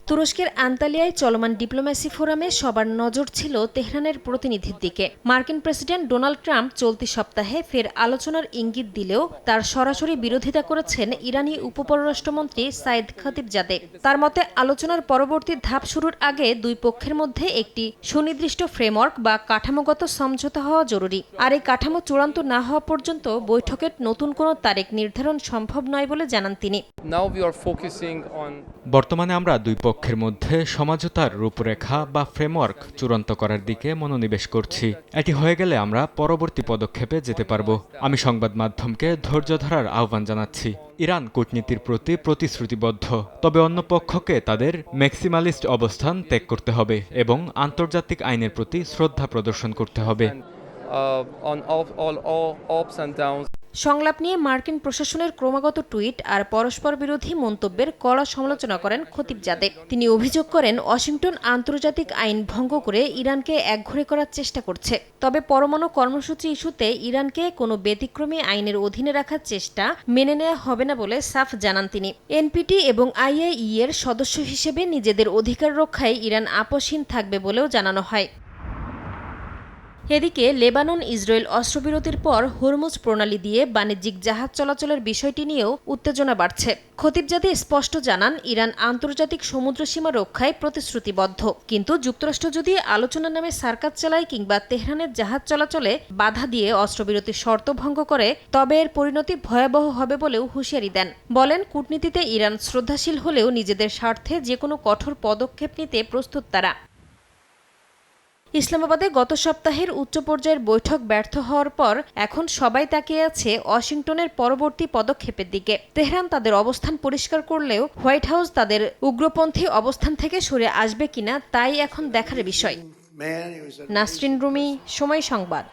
তুরস্কের আন্তালিয়ায় চলমান ডিপ্লোম্যাসি ফোরামে সবার নজর ছিল তেহরানের প্রতিনিধির দিকে। মার্কিন প্রেসিডেন্ট ডোনাল্ড ট্রাম্প চলতি সপ্তাহে ফের আলোচনার ইঙ্গিত দিলেও তার সরাসরি বিরোধিতা করেছেন ইরানি উপপররাষ্ট্রমন্ত্রী সাইদ খতিবজাদে। তার মতে আলোচনার পরবর্তী ধাপ শুরুর আগে দুই পক্ষের মধ্যে একটি সুনির্দিষ্ট ফ্রেমওয়ার্ক বা কাঠামোগত সমঝোতা হওয়া জরুরি। আর এই কাঠামো চূড়ান্ত না হওয়া পর্যন্ত বৈঠকের নতুন কোনো তারিখ নির্ধারণ সম্ভব নয় বলে জানান তিনি। বর্তমানে আমরা দুই পক্ষের মধ্যে সমঝোতার রূপরেখা বা ফ্রেমওয়ার্ক চূড়ান্ত করার দিকে মনোনিবেশ করছি। এটি হয়ে গেলে আমরা পরবর্তী পদক্ষেপে যেতে পারব। আমি সংবাদ মাধ্যমকে ধৈর্য ধরার আহ্বান জানাচ্ছি। ইরান কূটনীতির প্রতি প্রতিশ্রুতিবদ্ধ, তবে অন্য পক্ষকে তাদের ম্যাক্সিমালিস্ট অবস্থান ত্যাগ করতে হবে এবং আন্তর্জাতিক আইনের প্রতি শ্রদ্ধা প্রদর্শন করতে হবে। সংলাপ নিয়ে মার্কিন প্রশাসনের ক্রমাগত টুইট আর পরস্পর বিরোধী মন্তব্যের কড়া সমালোচনা করেন খতিবজাদে। তিনি অভিযোগ করেন ওয়াশিংটন আন্তর্জাতিক আইন ভঙ্গ করে ইরানকে একঘরে করার চেষ্টা করছে। তবে পরমাণু কর্মসূচি ইস্যুতে ইরানকে কোনো ব্যতিক্রমী আইনের অধীনে রাখার চেষ্টা মেনে নেওয়া হবে না বলে সাফ জানান তিনি। এনপিটি এবং আইএইই এর সদস্য হিসেবে নিজেদের অধিকার রক্ষায় ইরান আপোষহীন থাকবে বলেও জানানো হয়। এদিকে লেবানন ইসরায়েল অস্ত্রবিরতির পর হরমুজ প্রণালী দিয়ে বাণিজ্যিক জাহাজ চলাচলের বিষয়টি নিয়েও উত্তেজনা বাড়ছে। খতিবজাদে স্পষ্ট জানান, ইরান আন্তর্জাতিক সমুদ্রসীমা রক্ষায় প্রতিশ্রুতিবদ্ধ, কিন্তু যুক্তরাষ্ট্র যদি আলোচনার নামে সার্কাস চালায় কিংবা তেহরানের জাহাজ চলাচলে বাধা দিয়ে অস্ত্রবিরতির শর্ত ভঙ্গ করে তবে এর পরিণতি ভয়াবহ হবে বলেও হুঁশিয়ারি দেন। বলেন, কূটনীতিতে ইরান শ্রদ্ধাশীল হলেও নিজেদের স্বার্থে যেকোনো কঠোর পদক্ষেপ নিতে প্রস্তুত তারা। ইসলামাবাদে গত সপ্তাহের উচ্চ পর্যায়ের বৈঠক ব্যর্থ হওয়ার পর এখন সবাই তাকিয়ে আছে ওয়াশিংটনের পরবর্তী পদক্ষেপের দিকে। তেহরান তাদের অবস্থান পরিষ্কার করলেও হোয়াইট হাউস তাদের উগ্রপন্থী অবস্থান থেকে সরে আসবে কিনা তাই এখন দেখার বিষয়। নাসরিন রুমি, সময় সংবাদ।